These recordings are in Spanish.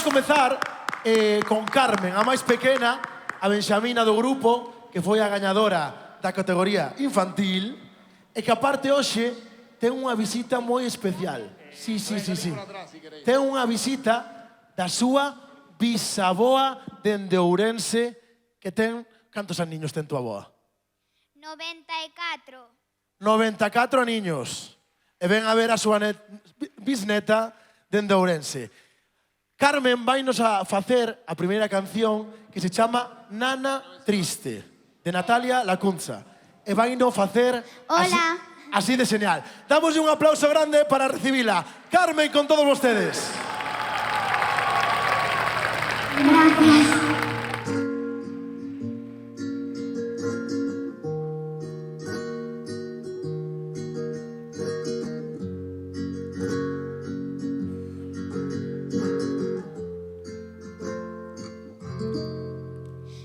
a comezar con Carmen, a máis pequena, a benxamina do grupo, que foi a gañadora da categoría infantil, e que aparte hoxe ten unha visita moi especial. Sí. Ten unha visita da súa bisaboa dende Ourense, que ten... Cantos aniños ten tua aboa? 94. 94 aniños. E ven a ver a súa bisneta dende Ourense. Carmen vainos a facer a primeira canción que se chama Nana Triste, de Natalia Lacunza. E vaino facer así de señal. Damos un aplauso grande para recibila. Carmen con todos vostedes. Gracias.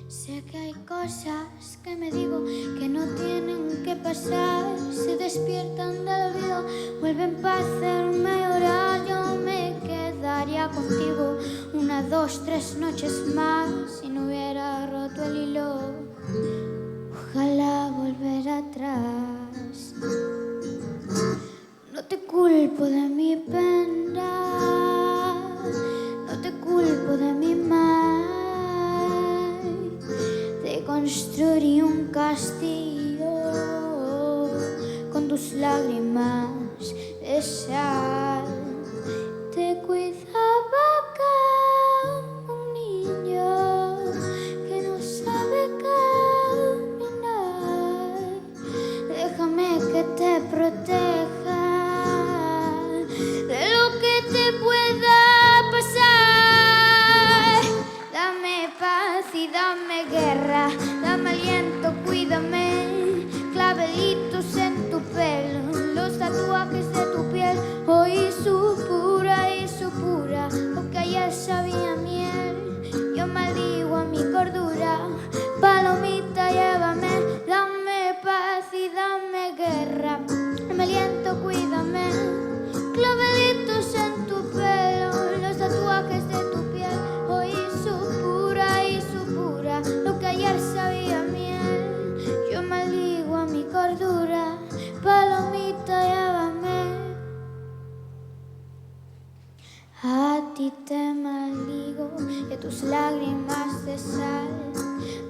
Sé que hay cosas que me digo que no tienen que pasar, se despiertan del olvido, vuelven para hacerme llorar. Yo me quedaría contigo 1, 2, 3 noches más si no hubiera roto el hilo. Ojalá volver atrás. No te culpo de mi pena, no te culpo de mi mal. Te construí un castillo con tus lágrimas de sal. Te cuidaba como un niño que no sabe caminar. Déjame que te proteja de lo que te pueda pasar. Dame paz y dame guerra, dame aliento, cuídame. Clavelitos en tu pelo, los tatuajes de tu piel. Hoy supura, lo que ayer sabía miel. Yo maldigo a mi cordura, palomita, llévame. Dame paz y dame guerra, dame aliento, cuídame. Clavelitos en tu pelo, los tatuajes de tu piel. Hoy supura, lo que ayer sabía miel. Yo maldigo a mi cordura, palomita, llévame. A ti te maldigo y a tus lágrimas de sal.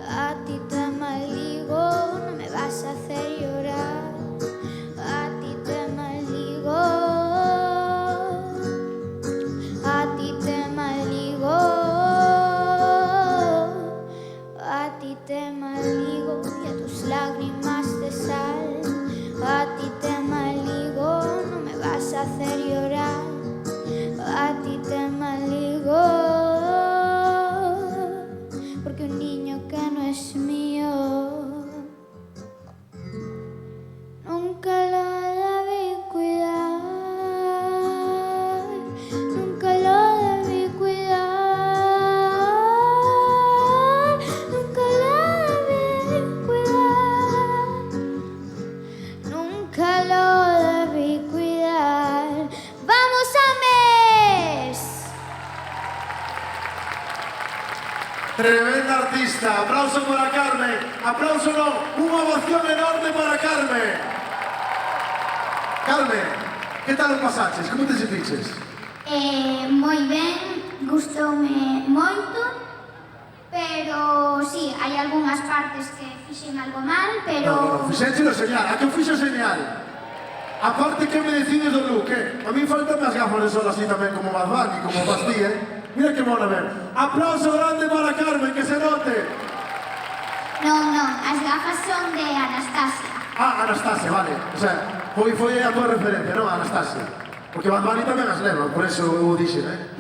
A ti te maldigo, no me vas a hacer llorar. A ti te maldigo, a ti te maldigo, a ti te maldigo y a tus lágrimas de sal. A ti te maldigo, no me vas a hacer llorar. A ti te maldigo, porque un niño que no es mío nunca lo debí cuidar, nunca lo debí cuidar, nunca lo debí cuidar, nunca lo debí cuidar. ¡Vamos a mes! Tremenda artista. Aplauso para Carmen. Aplauso no, unha ovación enorme para Carmen. Carmen, que tal o pasaches? Como te sentiches? Moi ben, gustoume moito, pero sí, hai algunhas partes que fixen algo mal, pero... No, fixéchelo señal. A que fixo señal? Aparte, que me decides do look, eh? A mí faltan as gafas de sol así tamén como Bad Bunny, como Basti, eh? Mira que mona ver. Aplauso grande para Carmen, que se note. Non, as gafas son de Anastasia. Ah, Anastasia, vale. O sea, foi a tua referencia, non, Anastasia? Porque Bad Bunny tamén as leva, por eso eu dixen, eh?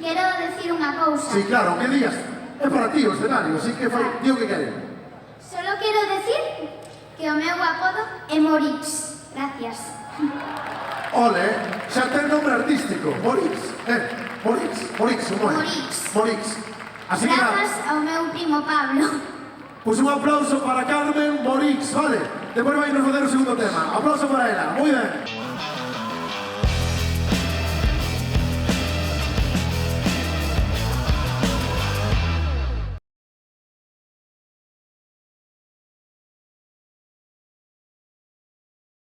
Quero decir unha cousa. Sí, claro, que días? É para ti o escenario, así que foi... Digo que quere. Solo quero decir que o meu apodo é Morix. Gracias. Ole, xa ten nombre artístico. Morix, Morix, Morix. Así que nada. Grazas ao meu primo Pablo. Pois un aplauso para Carmen Morix, vale? Depois vai nos facer o segundo tema. Aplauso para ela, moi ben.